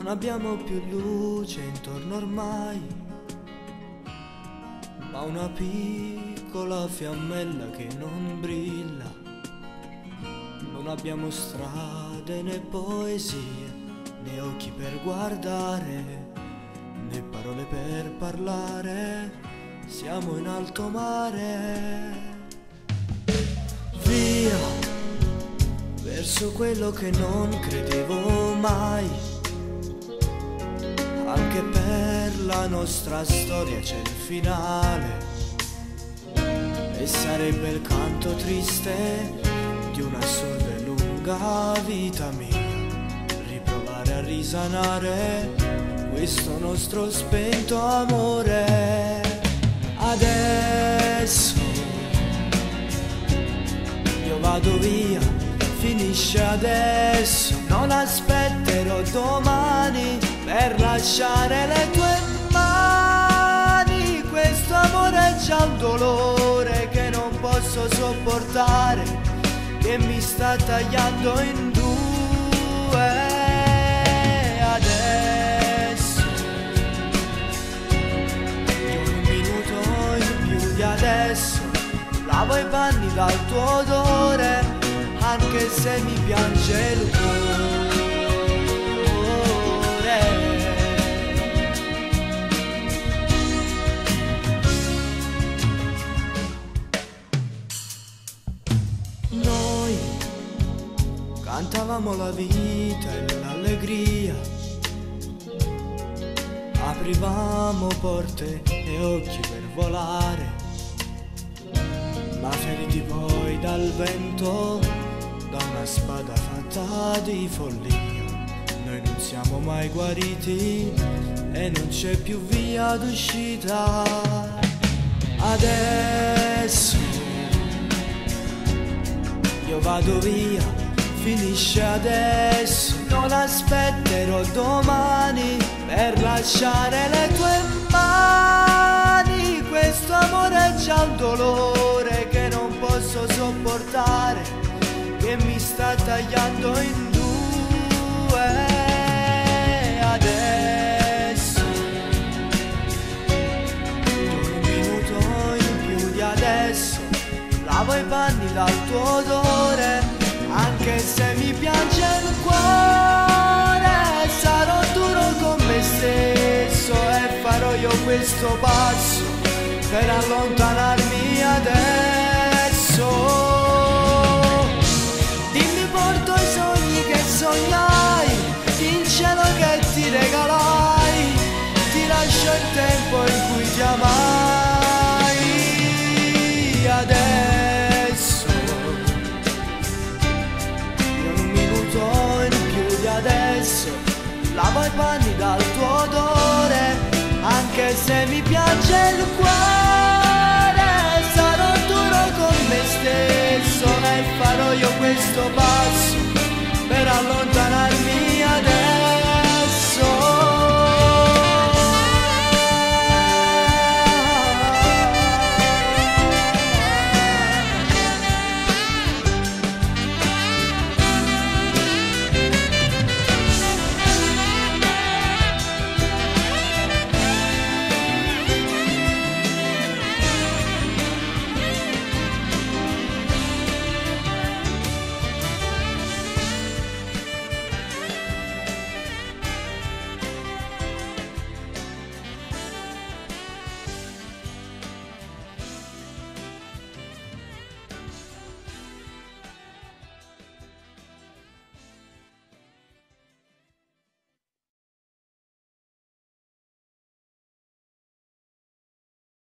Non abbiamo più luce intorno ormai, ma una piccola fiammella che non brilla. Non abbiamo strade né poesie, né occhi per guardare, né parole per parlare. Siamo in alto mare. Via, verso quello che non credevo mai. Anche per la nostra storia c'è il finale, e sarebbe il canto triste di un'assurda e lunga vita mia, riprovare a risanare questo nostro spento amore. Adesso io vado via, finisce adesso, non aspetterò domani per lasciare le tue mani. Questo amore c'ha un dolore che non posso sopportare, che mi sta tagliando in due. Adesso io un minuto in più di adesso lavo i panni dal tuo odore, anche se mi piange il cuore. Noi cantavamo la vita e l'allegria, aprivamo porte e occhi per volare, ma feriti poi dal vento, da una spada fatta di follia. Noi non siamo mai guariti e non c'è più via d'uscita. Adesso io vado via, finisce adesso, non aspetterò domani per lasciare le tue mani. Questo amore c'ha un dolore che non posso sopportare, che mi sta tagliando in due. Adesso un minuto in più di adesso lavo i panni dal tuo odore, anche se mi piange il cuore. Sarò duro con me stesso e farò io questo passo per allontanarmi adesso. Dimmi, porto i sogni che sognai, il cielo che ti regalai, ti lascio il tempo in cui ti amai. Adesso io un minuto in più di adesso lavo i panni dal tuo odore, anche se mi piange il cuore. Sarò duro con me stesso e farò io questo passo per allontanarmi